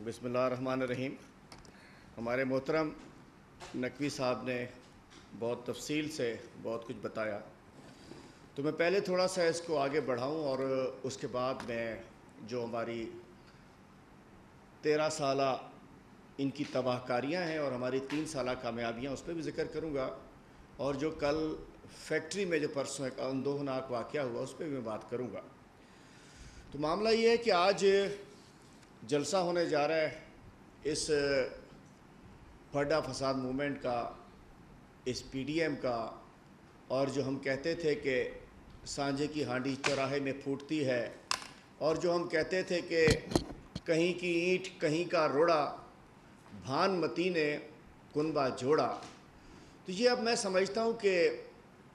بسم اللہ الرحمن الرحیم۔ ہمارے محترم نقوی صاحب نے بہت تفصیل سے بہت کچھ بتایا، تو میں پہلے تھوڑا سا اس کو آگے بڑھاؤں اور اس کے بعد میں جو ہماری 13 سالہ ان کی تباہ کاریاں ہیں اور ہماری 3 سالہ کامیابیاں اس پہ بھی ذکر کروں گا، اور جو کل فیکٹری میں جو پرسوں ایک اندوہناک واقعہ ہوا اس پہ بھی میں بات کروں گا۔ تو معاملہ یہ ہے کہ آج جلسہ ہونے جا رہا ہے اس پھڈا فساد موومنٹ کا، اس پی ڈی ایم کا، اور جو ہم کہتے تھے کہ سانجے کی ہانڈی چوراہے میں پھوٹتی ہے، اور جو ہم کہتے تھے کہ کہیں کی اینٹ کہیں کا روڑا، بھان متی نے کنبا جوڑا، تو یہ اب میں سمجھتا ہوں کہ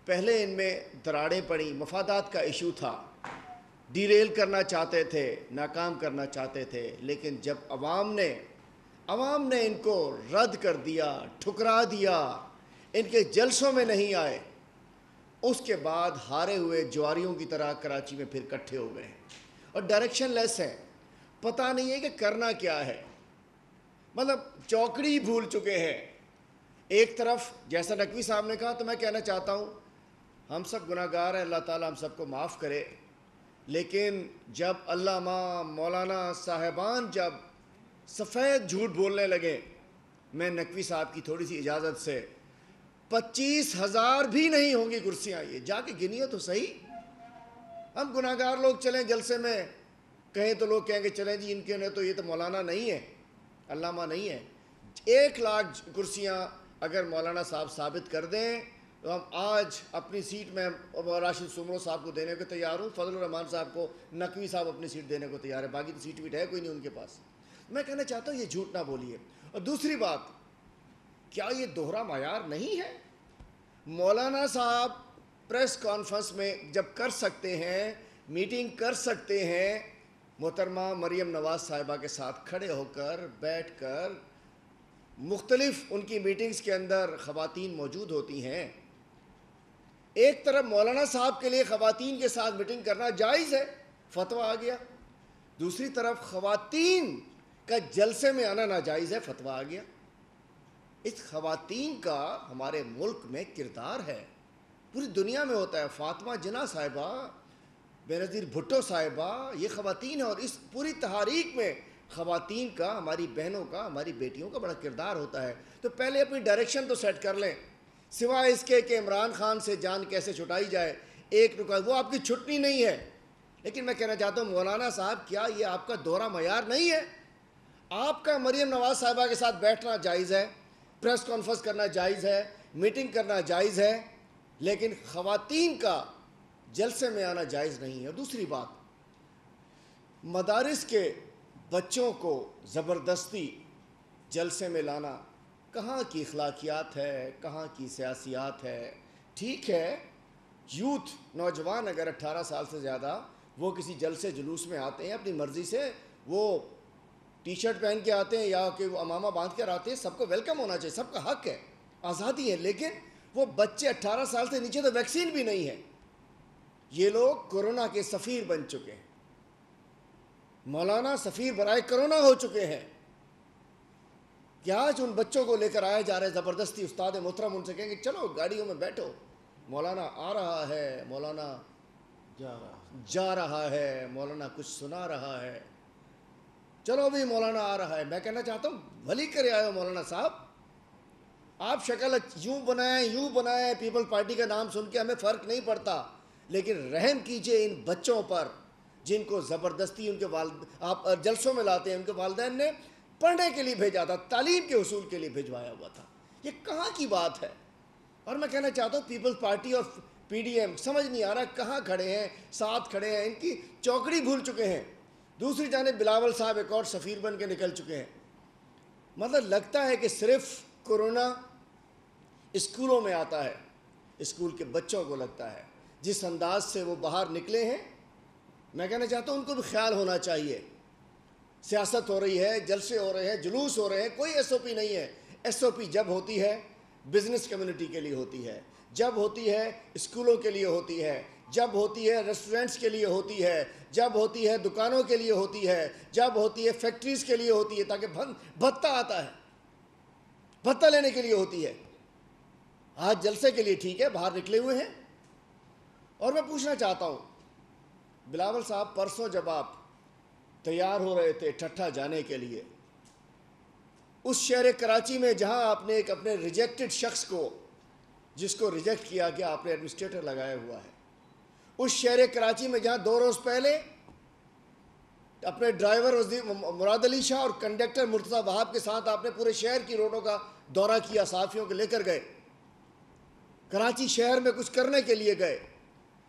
پہلے ان میں دراڑیں پڑیں، مفادات کا ایشو تھا، ڈیریل کرنا چاہتے تھے، ناکام کرنا چاہتے تھے، لیکن جب عوام نے ان کو رد کر دیا، ٹھکرا دیا، ان کے جلسوں میں نہیں آئے، اس کے بعد ہارے ہوئے جواریوں کی طرح کراچی میں پھر کٹھے ہو گئے اور ڈائریکشن لیس ہیں، پتہ نہیں ہے کہ کرنا کیا ہے، مطلب چوکڑی بھول چکے ہیں۔ ایک طرف جیسا نقوی صاحب نے کہا، تو میں کہنا چاہتا ہوں ہم سب گناہ گار ہیں، اللہ تعالیٰ ہم سب کو معاف کرے، لیکن جب علامہ مولانا صاحبان جب سفید جھوٹ بولنے لگے، میں نقوی صاحب کی تھوڑی سی اجازت سے 25,000 بھی نہیں ہوں گی کرسیاں، یہ جا کے گنیے تو صحیح۔ ہم گناہ گار لوگ چلیں جلسے میں، کہیں تو لوگ کہیں گے چلیں جی ان کے نے تو یہ تو مولانا نہیں ہے، علامہ نہیں ہے۔ 1,00,000 کرسیاں اگر مولانا صاحب ثابت کر دیں تو ہم آج اپنی سیٹ میں راشد سمرو صاحب کو دینے کو تیار ہوں، فضل الرحمان صاحب کو نقوی صاحب اپنی سیٹ دینے کو تیار ہے، باقی تو سیٹ ویٹ ہے کوئی نہیں ان کے پاس۔ میں کہنا چاہتا ہوں یہ جھوٹ نہ بولیے۔ اور دوسری بات، کیا یہ دوہرا معیار نہیں ہے؟ مولانا صاحب پریس کانفرنس میں جب کر سکتے ہیں، میٹنگ کر سکتے ہیں، محترمہ مریم نواز صاحبہ کے ساتھ کھڑے ہو کر بیٹھ کر، مختلف ان کی میٹنگز کے اندر خواتین موجود ہوتی ہیں، ایک طرف مولانا صاحب کے لیے خواتین کے ساتھ میٹنگ کرنا جائز ہے، فتویٰ آ گیا، دوسری طرف خواتین کا جلسے میں آنا ناجائز ہے، فتویٰ آ گیا۔ اس خواتین کا ہمارے ملک میں کردار ہے، پوری دنیا میں ہوتا ہے۔ فاطمہ جناح صاحبہ، بینظیر بھٹو صاحبہ، یہ خواتین ہیں، اور اس پوری تحریک میں خواتین کا، ہماری بہنوں کا، ہماری بیٹیوں کا بڑا کردار ہوتا ہے۔ تو پہلے اپنی ڈائریکشن تو سیٹ کر لیں، سوائے اس کے کہ عمران خان سے جان کیسے چھٹائی جائے، ایک رکاوٹ، وہ آپ کی چھٹنی نہیں ہے۔ لیکن میں کہنا چاہتا ہوں مولانا صاحب، کیا یہ آپ کا دوہرا معیار نہیں ہے؟ آپ کا مریم نواز صاحبہ کے ساتھ بیٹھنا جائز ہے، پریس کانفرنس کرنا جائز ہے، میٹنگ کرنا جائز ہے، لیکن خواتین کا جلسے میں آنا جائز نہیں ہے۔ اور دوسری بات، مدارس کے بچوں کو زبردستی جلسے میں لانا کہاں کی اخلاقیات ہے، کہاں کی سیاسیات ہے؟ ٹھیک ہے، یوتھ، نوجوان اگر 18 سال سے زیادہ وہ کسی جلسے جلوس میں آتے ہیں اپنی مرضی سے، وہ ٹی شرٹ پہن کے آتے ہیں یا کہ وہ امامہ باندھ کر آتے ہیں، سب کو ویلکم ہونا چاہیے، سب کا حق ہے، آزادی ہے، لیکن وہ بچے 18 سال سے نیچے تو ویکسین بھی نہیں ہے، یہ لوگ کورونا کے سفیر بن چکے ہیں، مولانا سفیر برائے کرونا ہو چکے ہیں، کہ آج ان بچوں کو لے کر آیا جا رہا ہے زبردستی، استاد محترم ان سے کہیں گے چلو گاڑیوں میں بیٹھو، مولانا آ رہا ہے، مولانا جا رہا ہے، مولانا کچھ سنا رہا ہے، چلو بھی مولانا آ رہا ہے۔ میں کہنا چاہتا ہوں بھلی کرے آئے ہو مولانا صاحب، آپ شکل یوں بنائیں، پیپل پارٹی کا نام سن کے ہمیں فرق نہیں پڑتا، لیکن رحم کیجئے ان بچوں پر جن کو زبردستی ان کے آپ جلسوں میں لاتے ہیں، ان کے والدین نے پڑھنے کے لیے بھیجا تھا، تعلیم کے حصول کے لیے بھجوایا ہوا تھا، یہ کہاں کی بات ہے؟ اور میں کہنا چاہتا ہوں پیپلز پارٹی اور پی ڈی ایم سمجھ نہیں آ رہا کہاں کھڑے ہیں، ساتھ کھڑے ہیں، ان کی چوکڑی بھول چکے ہیں۔ دوسری جانب بلاول صاحب ایک اور سفیر بن کے نکل چکے ہیں۔ مطلب لگتا ہے کہ صرف کورونا اسکولوں میں آتا ہے، اسکول کے بچوں کو لگتا ہے، جس انداز سے وہ باہر نکلے ہیں، میں کہنا چاہتا ہوں ان کو بھی خیال ہونا چاہیے۔ سیاست ہو رہی ہے، جلسے ہو رہے ہیں، جلوس ہو رہے ہیں، کوئی ایس او پی نہیں ہے۔ ایس او پی جب ہوتی ہے بزنس کمیونٹی کے لیے ہوتی ہے، جب ہوتی ہے اسکولوں کے لیے ہوتی ہے، جب ہوتی ہے ریسٹورنٹس کے لیے ہوتی ہے، جب ہوتی ہے دکانوں کے لیے ہوتی ہے، جب ہوتی ہے فیکٹریز کے لیے ہوتی ہے، تاکہ بھتہ آتا ہے، بھتہ لینے کے لیے ہوتی ہے۔ آج جلسے کے لیے ٹھیک ہے باہر نکلے ہوئے ہیں۔ اور میں پوچھنا چاہتا ہوں بلاول صاحب، پرسوں جب آپ تیار ہو رہے تھے ٹھٹھا جانے کے لیے، اس شہر کراچی میں جہاں آپ نے ایک اپنے ریجیکٹڈ شخص کو، جس کو ریجیکٹ کیا گیا، آپ نے ایڈمنسٹریٹر لگایا ہوا ہے، اس شہر کراچی میں جہاں 2 روز پہلے اپنے ڈرائیور مراد علی شاہ اور کنڈکٹر مرتضیٰ وہاب کے ساتھ آپ نے پورے شہر کی روڈوں کا دورہ کیا، صحافیوں کو لے کر گئے، کراچی شہر میں کچھ کرنے کے لیے گئے،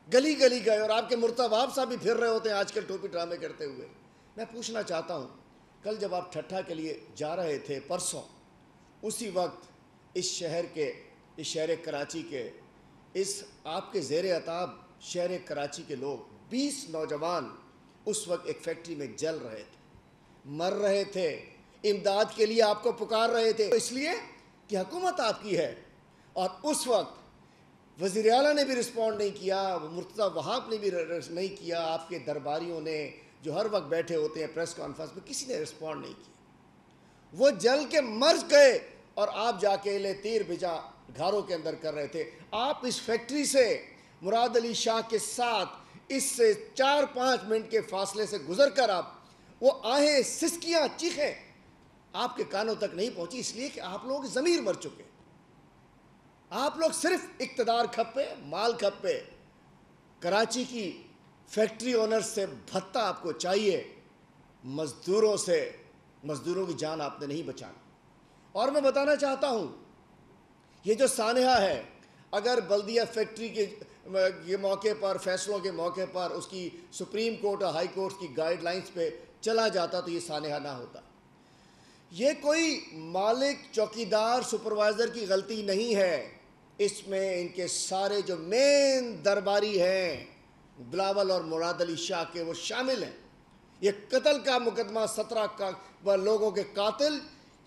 گلی گلی گئے، اور آپ کے مرتضیٰ وہاب صاحب بھی پھر رہے ہوتے ہیں آج کل ٹوپی ڈرامے کرتے ہوئے۔ میں پوچھنا چاہتا ہوں، کل جب آپ ٹھٹھا کے لیے جا رہے تھے پرسوں، اسی وقت اس شہر کراچی کے، اس آپ کے زیر عطاب شہر کراچی کے لوگ 20 نوجوان اس وقت ایک فیکٹری میں جل رہے تھے، مر رہے تھے، امداد کے لیے آپ کو پکار رہے تھے، اس لیے کہ حکومت آپ کی ہے۔ اور اس وقت وزیر اعلیٰ نے بھی رسپونڈ نہیں کیا، مرتضیٰ وہاب نے بھی نہیں کیا، آپ کے درباریوں نے جو ہر وقت بیٹھے ہوتے ہیں پریس کانفرنس میں، کسی نے رسپونڈ نہیں کیا۔ وہ جل کے مر گئے اور آپ جا کے لے تیر بھجا گھروں کے اندر کر رہے تھے۔ آپ اس فیکٹری سے مراد علی شاہ کے ساتھ اس سے 4-5 منٹ کے فاصلے سے گزر کر آپ، وہ آہیں سسکیاں چیخیں آپ کے کانوں تک نہیں پہنچی، اس لیے کہ آپ لوگ ضمیر مر چکے، آپ لوگ صرف اقتدار کھپے، مال کھپے۔ کراچی کی فیکٹری اونر سے بھتہ آپ کو چاہیے، مزدوروں کی جان آپ نے نہیں بچانا۔ اور میں بتانا چاہتا ہوں، یہ جو سانحہ ہے، اگر بلدیہ فیکٹری کے موقع پر، فیصلوں کے موقع پر اس کی سپریم کورٹ اور ہائی کورٹ کی گائیڈ لائنز پہ چلا جاتا تو یہ سانحہ نہ ہوتا۔ یہ کوئی مالک، چوکیدار، سپروائزر کی غلطی نہیں ہے، اس میں ان کے سارے جو مین درباری ہیں بلاول اور مراد علی شاہ کے، وہ شامل ہیں۔ یہ قتل کا مقدمہ 17 لوگوں کے قاتل،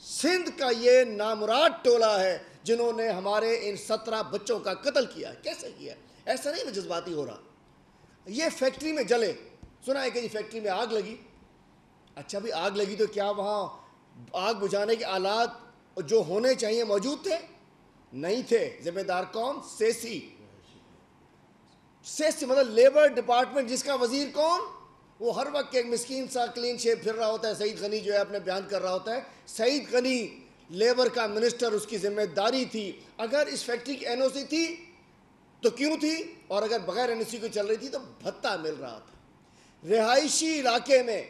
سندھ کا یہ نامراد ٹولہ ہے جنہوں نے ہمارے ان 17 بچوں کا قتل کیا۔ کیسے کیا؟ ایسا نہیں میں جذباتی ہو رہا۔ یہ فیکٹری میں جلے، سنا ہے کہ یہ فیکٹری میں آگ لگی۔ اچھا بھی آگ لگی تو کیا وہاں آگ بجھانے کے آلات جو ہونے چاہیے موجود تھے؟ نہیں تھے۔ ذمہ دار کون؟ سیسی مطلب لیبر ڈپارٹمنٹ، جس کا وزیر کون؟ وہ ہر وقت ایک مسکین سا کلین شیپ پھر رہا ہوتا ہے، سعید غنی جو ہے اپنے بیان کر رہا ہوتا ہے۔ سعید غنی لیبر کا منسٹر، اس کی ذمہ داری تھی۔ اگر اس فیکٹری کی این او سی تھی تو کیوں تھی؟ اور اگر بغیر این او سی کو چل رہی تھی تو بھتہ مل رہا تھا۔ رہائشی علاقے میں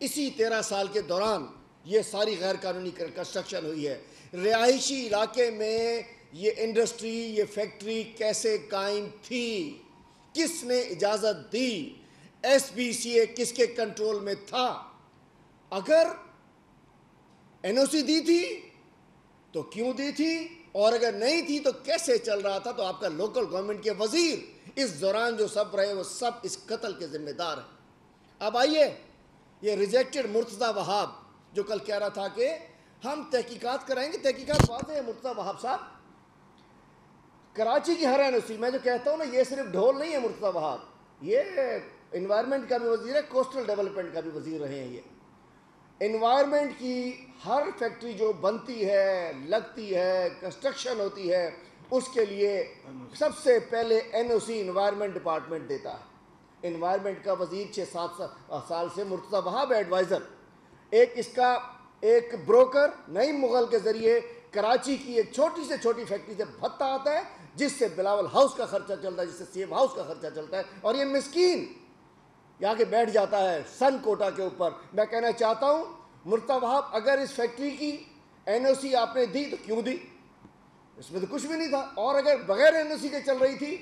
اسی 13 سال کے دوران یہ ساری غیر قانونی کنسٹرکشن ہوئی ہے۔ رہائشی علاقے میں یہ انڈسٹری، یہ فیکٹری کیسے قائم تھی؟ کس نے اجازت دی؟ ایس بی سی اے کس کے کنٹرول میں تھا؟ اگر این او سی دی تھی تو کیوں دی تھی؟ اور اگر نہیں تھی تو کیسے چل رہا تھا؟ تو آپ کا لوکل گورنمنٹ کے وزیر اس دوران جو سب رہے وہ سب اس قتل کے ذمہ دار ہیں۔ اب آئیے، یہ ریجیکٹڈ مرتضیٰ وہاب جو کل کہہ رہا تھا کہ ہم تحقیقات کرائیں گے، تحقیقات واضح ہے مرتضیٰ وہاب صاحب۔ کراچی کی ہر این او سی، میں جو کہتا ہوں نا، یہ صرف ڈھول نہیں ہے مرتضیٰ وہاب، یہ انوائرمنٹ کا بھی وزیر ہے، کوسٹل ڈیولپمنٹ کا بھی وزیر رہے ہیں۔ یہ انوائرمنٹ کی ہر فیکٹری جو بنتی ہے، لگتی ہے، کنسٹرکشن ہوتی ہے، اس کے لیے سب سے پہلے این او سی انوائرمنٹ ڈپارٹمنٹ دیتا ہے۔ انوائرمنٹ کا وزیر 6-7 سال سے مرتضیٰ وہاب ایڈوائزر، اس کا ایک بروکر نعیم مغل کے ذریعے کراچی کی ایک چھوٹی سے چھوٹی فیکٹری سے بھتہ آتا ہے، جس سے بلاول ہاؤس کا خرچہ چلتا ہے، جس سے سیم ہاؤس کا خرچہ چلتا ہے، اور یہ مسکین یہاں کے بیٹھ جاتا ہے سن کوٹا کے اوپر۔ میں کہنا چاہتا ہوں مرتضیٰ وہاب، اگر اس فیکٹری کی این او سی آپ نے دی تو کیوں دی؟ اس میں تو کچھ بھی نہیں تھا۔ اور اگر بغیر این او سی کے چل رہی تھی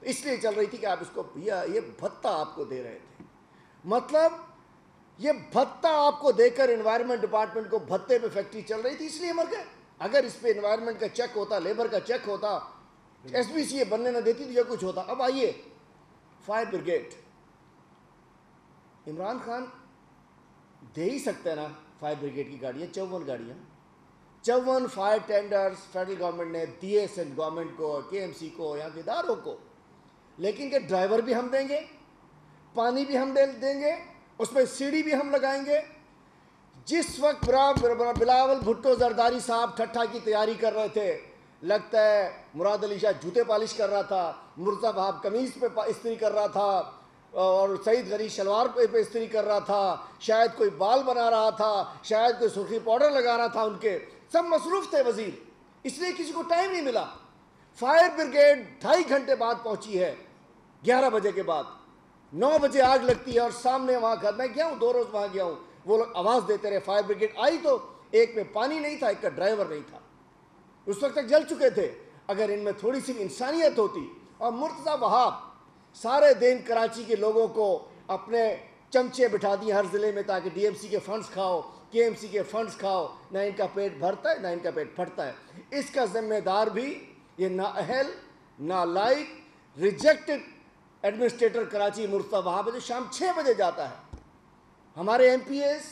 تو اس لیے چل رہی تھی کہ آپ اس کو یہ بھتہ آپ کو دے رہے تھے۔ مطلب یہ بھتہ آپ کو دے کر انوائرمنٹ ڈپارٹمنٹ کو بھتے پہ فیکٹری چل رہی تھی، اس لیے مر گئے۔ اگر اس پہ انوائرمنٹ کا چیک ہوتا، لیبر کا چیک ہوتا، ایس بی سی یہ بننے نہ دیتی تو یہ کچھ ہوتا۔ اب آئیے، فائر بریگیڈ، عمران خان دے ہی سکتے ہیں نا فائر بریگیڈ کی گاڑیاں، 54 گاڑیاں، 54 فائر ٹینڈرز فیڈرل گورنمنٹ نے دیے، سینٹ گورنمنٹ کو، کے ایم سی کو، یہاں کے اداروں کو۔ لیکن کہ ڈرائیور بھی ہم دیں گے, پانی بھی ہم دیں گے, اس میں سیڑھی بھی ہم لگائیں گے. جس وقت بلاول بھٹو زرداری صاحب ٹھٹھا کی تیاری کر رہے تھے, لگتا ہے مراد علی شاہ جوتے پالش کر رہا تھا, مرزا وہاب قمیض پہ استری کر رہا تھا, اور سعید غنی شلوار پہ استری کر رہا تھا, شاید کوئی بال بنا رہا تھا, شاید کوئی سرخی پاؤڈر لگا رہا تھا. ان کے سب مصروف تھے وزیر, اس لیے کسی کو ٹائم نہیں ملا. فائر بریگیڈ 2.5 گھنٹے بعد پہنچی ہے, 11 بجے کے بعد. 9 بجے آگ لگتی ہے, اور سامنے وہاں گھر میں گیا ہوں, 2 روز وہاں گیا ہوں, وہ لوگ آواز دیتے رہے. فائر بریگیڈ آئی تو ایک میں پانی نہیں تھا, ایک کا ڈرائیور نہیں تھا, اس وقت تک جل چکے تھے. اگر ان میں تھوڑی سی انسانیت ہوتی. اور مرتضیٰ وہاب سارے دن کراچی کے لوگوں کو اپنے چمچے بٹھا دیے ہر ضلع میں, تاکہ ڈی ایم سی کے فنڈز کھاؤ, کے ایم سی کے فنڈز کھاؤ. نہ ان کا پیٹ بھرتا ہے, نہ ان کا پیٹ پھٹتا ہے. اس کا ذمہ دار بھی یہ نااہل, نالائق, ریجیکٹڈ ایڈمنسٹریٹر کراچی مرتضیٰ وہاب ہے, جو شام 6 بجے جاتا ہے. ہمارے ایم پی ایز,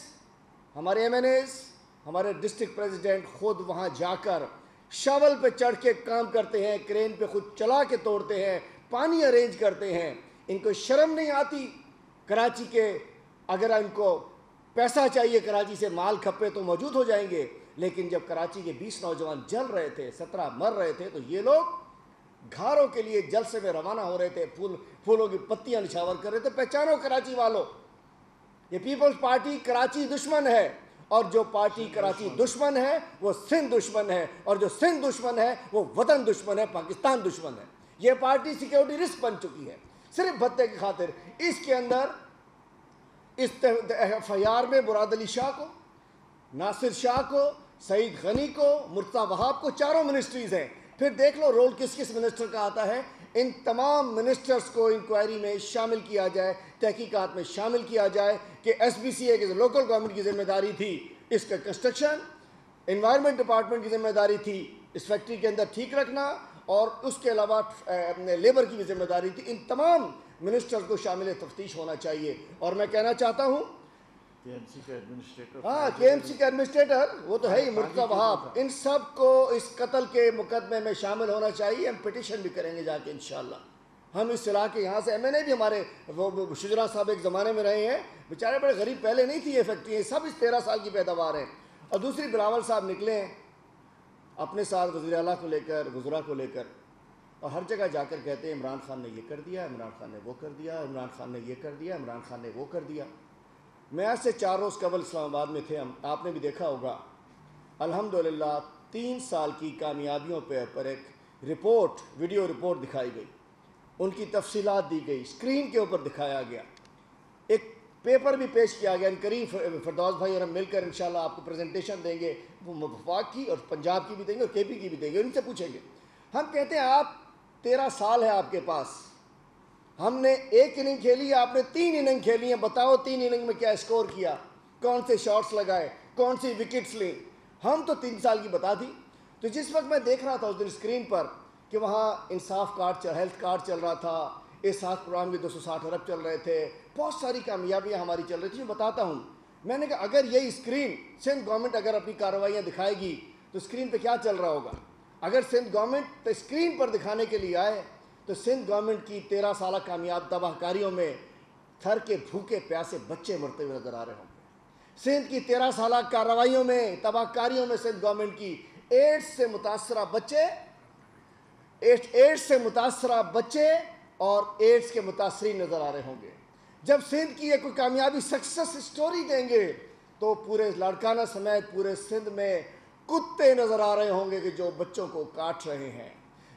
ہمارے ایم این ایز, ہمارے ڈسٹرکٹ پریزیڈنٹ خود وہاں جا کر شاول پہ چڑھ کے کام کرتے ہیں, کرین پہ خود چلا کے توڑتے ہیں, پانی ارینج کرتے ہیں. ان کو شرم نہیں آتی کراچی کے, اگر ان کو پیسہ چاہیے کراچی سے مال کھپے تو موجود ہو جائیں گے. لیکن جب کراچی کے 20 نوجوان جل رہے تھے, 17 مر رہے تھے, تو یہ لوگ گھاروں کے لیے جلسے میں روانہ ہو رہے تھے, پھولوں کی پتیاں نچھاور کر رہے تھے. پہچانو کراچی والوں, یہ پیپلز پارٹی کراچی دشمن ہے, اور جو پارٹی کراچی دشمن ہے وہ سندھ دشمن ہے, اور جو سندھ دشمن ہے وہ وطن دشمن ہے, پاکستان دشمن ہے. یہ پارٹی سیکیورٹی رسک بن چکی ہے صرف بھتے کی خاطر. اس کے اندر اس ایف آئی آر میں مراد علی شاہ کو, ناصر شاہ کو, سعید غنی کو, مرتضیٰ وہاب کو, 4 منسٹریز ہیں. پھر دیکھ لو رول کس کس منسٹر کا آتا ہے. ان تمام منسٹرز کو انکوائری میں شامل کیا جائے, تحقیقات میں شامل کیا جائے کہ ایس بی سی اے کی لوکل گورنمنٹ کی ذمہ داری تھی اس کا کنسٹرکشن, انوائرمنٹ ڈپارٹمنٹ کی ذمہ داری تھی اس فیکٹری کے اندر ٹھیک رکھنا, اور اس کے علاوہ لیبر کی بھی ذمہ داری تھی. ان تمام منسٹرز کو شامل تفتیش ہونا چاہیے. اور میں کہنا چاہتا ہوں کے ایم سی کا ایڈمنسٹریٹر, ہاں کے ایم سی کا ایڈمنسٹریٹر وہ تو ہے ہی مرتضیٰ وہاب, ان سب کو اس قتل کے مقدمے میں شامل ہونا چاہیے. ہم پٹیشن بھی کریں گے جا کے انشاءاللہ. ہم اس علاقے یہاں سے ایم این اے بھی ہمارے وہ شجرا صاحب ایک زمانے میں رہے ہیں, بیچارے بڑے غریب, پہلے نہیں تھی یہ فیکٹری, سب اس 13 سال کی پیداوار ہیں. اور دوسری بلاول صاحب نکلے ہیں اپنے ساتھ وزیر اعلیٰ کو لے کر, وزراء کو لے کر, اور ہر جگہ جا کر کہتے ہیں عمران خان نے یہ کر دیا, عمران خان نے وہ کر دیا, عمران خان نے یہ کر دیا, عمران خان نے وہ کر دیا. میں آج سے 4 روز قبل اسلام آباد میں تھے ہم, آپ نے بھی دیکھا ہوگا. الحمدللہ 3 سال کی کامیابیوں پر ایک رپورٹ, ویڈیو رپورٹ دکھائی گئی, ان کی تفصیلات دی گئی, اسکرین کے اوپر دکھایا گیا, ایک پیپر بھی پیش کیا گیا. ان کریم فردوس بھائی اور ہم مل کر انشاءاللہ آپ کو پریزنٹیشن دیں گے, وہ وفاق کی اور پنجاب کی بھی دیں گے اور کے پی کی بھی دیں گے. ان سے پوچھیں گے. ہم کہتے ہیں آپ 13 سال ہے آپ کے پاس, ہم نے 1 اننگ کھیلی, آپ نے 3 اننگ کھیلی ہیں, بتاؤ 3 اننگ میں کیا اسکور کیا, کون سے شاٹس لگائے, کون سی وکٹس لی. ہم تو 3 سال کی بتا دی. تو جس وقت میں دیکھ رہا تھا اس دن اسکرین پر کہ وہاں انصاف کارڈ, ہیلتھ کارڈ چل رہا تھا, احساس پروگرام کے 260 ارب چل رہے تھے, بہت ساری کامیابیاں ہماری چل رہی تھیں. میں بتاتا ہوں, میں نے کہا اگر یہی اسکرین سندھ گورنمنٹ اگر اپنی کارروائیاں دکھائے گی تو اسکرین پہ کیا چل رہا ہوگا. اگر سندھ گورنمنٹ اسکرین پر دکھانے کے لیے آئے تو سندھ گورنمنٹ کی 13 سالہ کامیاب تباہ کاریوں میں تھر کے بھوکے پیاسے بچے مرتے ہوئے نظر آ رہے ہوں گے. سندھ کی 13 سالہ کارروائیوں میں, تباہ کاریوں میں سندھ گورنمنٹ کی ایڈس سے متاثرہ بچے اور ایڈس کے متاثرین نظر آ رہے ہوں گے. جب سندھ کی کوئی کامیابی سکسس سٹوری دیں گے تو پورے لاڑکانہ سمیت پورے سندھ میں کتے نظر آ رہے ہوں گے کہ جو بچوں کو کاٹ رہے ہیں.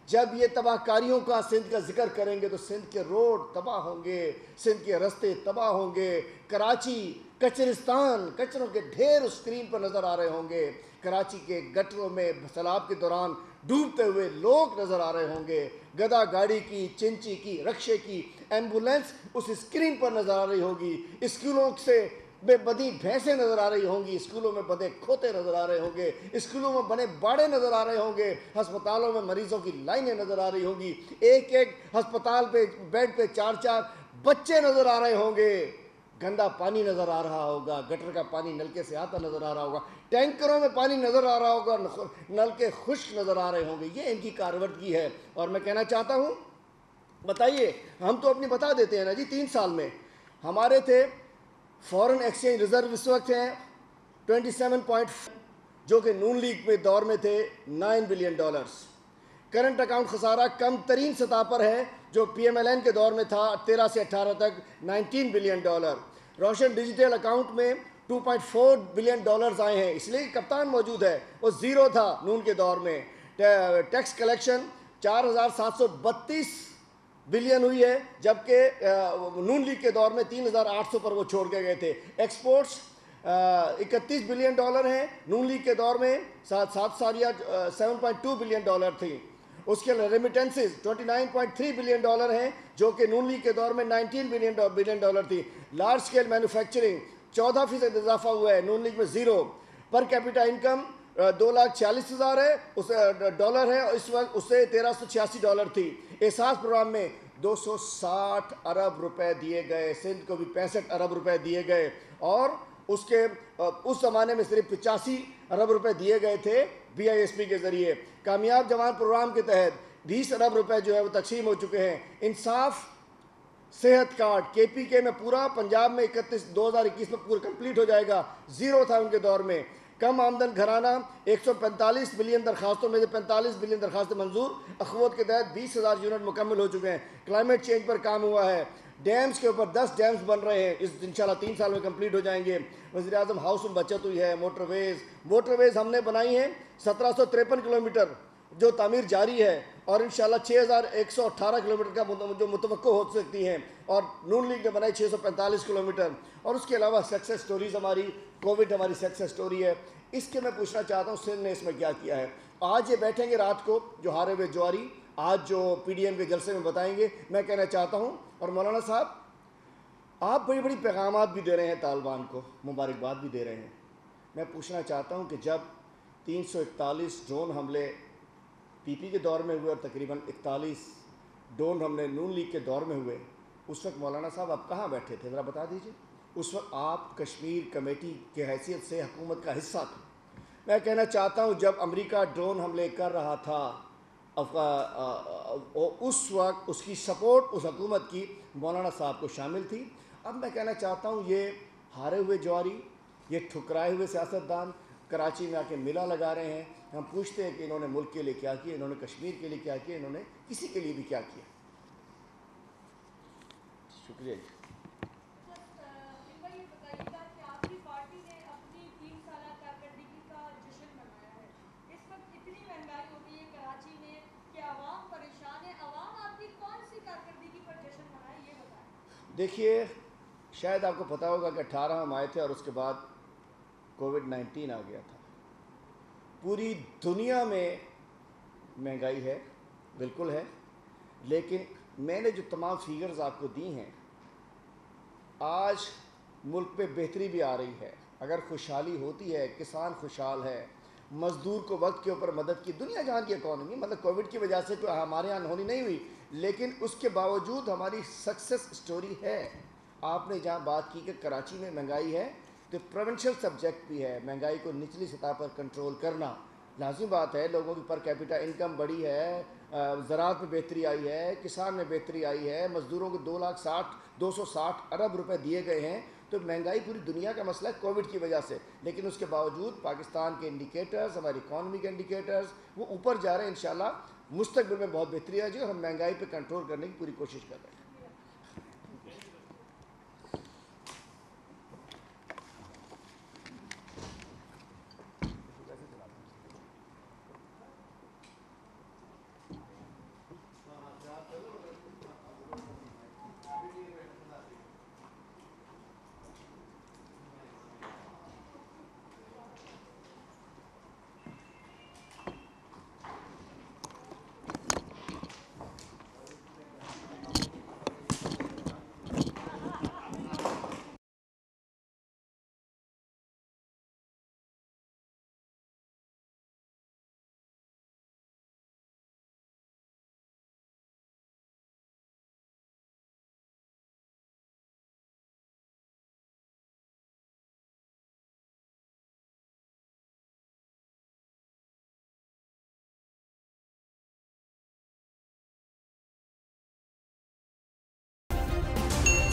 جب یہ تباہ کاریوں کا سندھ کا ذکر کریں گے تو سندھ کے روڈ تباہ ہوں گے, سندھ کے رستے تباہ ہوں گے, کراچی کچرستان, کچروں کے ڈھیر اس اسکرین پر نظر آ رہے ہوں گے, کراچی کے گٹروں میں سیلاب کے دوران ڈوبتے ہوئے لوگ نظر آ رہے ہوں گے, گدا گاڑی کی, چنچی کی, رکشے کی, ایمبولینس اس اسکرین پر نظر آ رہی ہوگی, اسکولوں سے بے بدی بھینسیں نظر آ رہی ہوں گی, اسکولوں میں بدے کھوتے نظر آ رہے ہوں گے, اسکولوں میں بنے باڑے نظر آ رہے ہوں گے, ہسپتالوں میں مریضوں کی لائنیں نظر آ رہی ہوں گی, ایک ہسپتال پہ بیڈ پہ 4 بچے نظر آ رہے ہوں گے, گندا پانی نظر آ رہا ہوگا, گٹر کا پانی نلکے سے آتا نظر آ رہا ہوگا, ٹینکروں میں پانی نظر آ رہا ہوگا, نلکے خشک نظر آ رہے ہوں گے. یہ ان کی کارکردگی ہے. اور میں کہنا چاہتا ہوں بتائیے، ہم تو اپنی بتا دیتے ہیں نا جی، 3 سال میں ہمارے تھے فورن ایکسچینج ریزرو اس وقت ہیں 27 جو کہ نون لیگ میں دور میں تھے $9 بلین۔ کرنٹ اکاؤنٹ خسارہ کم ترین سطح پر ہے جو پی ایم ایل این کے دور میں تھا 13 سے 18 تک $19 بلین۔ روشن ڈیجیٹل اکاؤنٹ میں $2.4 بلین آئے ہیں، اس لیے کپتان موجود ہے، وہ زیرو تھا نون کے دور میں۔ ٹیکس کلیکشن 4732 بلین ہوئی ہے، جبکہ نون لیگ کے دور میں 3800 پر وہ چھوڑ کے گئے تھے۔ ایکسپورٹس 31 بلین ڈالر ہیں، نون لیگ کے دور میں 7 سالیہ 7.2 بلین ڈالر تھی۔ اس کے ریمیٹنسز 29.3 بلین ڈالر ہیں، جو کہ نون لیگ کے دور میں 19 بلین ڈالر تھی۔ لارج اسکیل مینوفیکچرنگ 14% اضافہ ہوا ہے، نون لیگ میں زیرو۔ پر کیپیٹا انکم 2,46,000 ہے ڈالر ہے، اس وقت اس سے $1,386 تھی۔ احساس پروگرام میں 260 ارب روپے دیے گئے، سندھ کو بھی 65 ارب روپے دیے گئے، اور اس زمانے میں صرف 85 ارب روپے دیے گئے تھے بی آئی ایس پی کے ذریعے۔ کامیاب جوان پروگرام کے تحت 20 ارب روپے جو ہے وہ تقسیم ہو چکے ہیں۔ انصاف صحت کارڈ کے پی کے میں پورا، پنجاب میں 2021 میں پورا کمپلیٹ ہو جائے گا، زیرو تھا ان کے دور میں۔ کم آمدن گھرانہ 145 بلین درخواستوں میں سے 45 بلین درخواستیں منظور، اخوت کے تحت 20,000 یونٹ مکمل ہو چکے ہیں۔ کلائمیٹ چینج پر کام ہوا ہے، ڈیمز کے اوپر 10 ڈیمز بن رہے ہیں، اس انشاءاللہ 3 سال میں کمپلیٹ ہو جائیں گے۔ وزیر اعظم ہاؤس میں بچت ہوئی ہے۔ موٹر ویز ہم نے بنائی ہیں 1753 کلومیٹر جو تعمیر جاری ہے، اور انشاءاللہ 6118 کلومیٹر کا جو متوقع ہو سکتی ہیں، اور نون لیگ نے بنائی 645 کلومیٹر۔ اور اس کے علاوہ سکسیس سٹوریز ہماری، کووڈ ہماری سکسیس سٹوری ہے۔ اس کے میں پوچھنا چاہتا ہوں سندھ نے اس میں کیا کیا ہے۔ آج یہ بیٹھیں گے رات کو جو ہارے ہوئے جواری، آج جو پی ڈی ایم کے جلسے میں بتائیں گے، میں کہنا چاہتا ہوں، اور مولانا صاحب آپ بڑی بڑی پیغامات بھی دے رہے ہیں، طالبان کو مبارکباد بھی دے رہے ہیں، میں پوچھنا چاہتا ہوں کہ جب 341 ڈرون حملے پی پی کے دور میں ہوئے اور تقریباً 41 ڈرون حملے نون لیگ کے دور میں ہوئے، اس وقت مولانا صاحب آپ کہاں بیٹھے تھے، ذرا بتا دیجئے۔ اس وقت آپ کشمیر کمیٹی کی حیثیت سے حکومت کا حصہ تھے۔ میں کہنا چاہتا ہوں جب امریکہ ڈرون حملے کر رہا تھا، اس وقت اس کی سپورٹ اس حکومت کی مولانا صاحب کو شامل تھی۔ اب میں کہنا چاہتا ہوں یہ ہارے ہوئے جواری، یہ ٹھکرائے ہوئے سیاستدان کراچی میں آ کے میلہ لگا رہے ہیں، ہم پوچھتے ہیں کہ انہوں نے ملک کے لیے کیا کیا، انہوں نے کشمیر کے لیے کیا کیا، انہوں نے کسی کے لیے بھی کیا کیا۔ شکریہ جی۔ دیکھیے شاید آپ کو پتہ ہوگا کہ 18 ہم آئے تھے اور اس کے بعد کووڈ-19 آ گیا تھا۔ پوری دنیا میں مہنگائی ہے، بالکل ہے، لیکن میں نے جو تمام فیگرز آپ کو دی ہیں، آج ملک پہ بہتری بھی آ رہی ہے۔ اگر خوشحالی ہوتی ہے، کسان خوشحال ہے، مزدور کو وقت کے اوپر مدد کی، دنیا جہان کی اکانومی مطلب کووڈ کی وجہ سے کوئی ہمارے یہاں ہونی نہیں ہوئی، لیکن اس کے باوجود ہماری سکسیس سٹوری ہے۔ آپ نے جہاں بات کی کہ کراچی میں مہنگائی ہے، تو پروونشل سبجیکٹ بھی ہے، مہنگائی کو نچلی سطح پر کنٹرول کرنا لازمی بات ہے۔ لوگوں کی پر کیپیٹا انکم بڑھی ہے، زراعت میں بہتری آئی ہے، کسان میں بہتری آئی ہے، مزدوروں کو 260 ارب روپے دیے گئے ہیں۔ تو مہنگائی پوری دنیا کا مسئلہ ہے کووڈ کی وجہ سے، لیکن اس کے باوجود پاکستان کے انڈیکیٹرز، ہماری اکانومی کے انڈیکیٹرز وہ اوپر جا رہے ہیں۔ انشاءاللہ مستقبل میں بہت بہتری آ جائے اور ہم مہنگائی پہ کنٹرول کرنے کی پوری کوشش کر رہے ہیں۔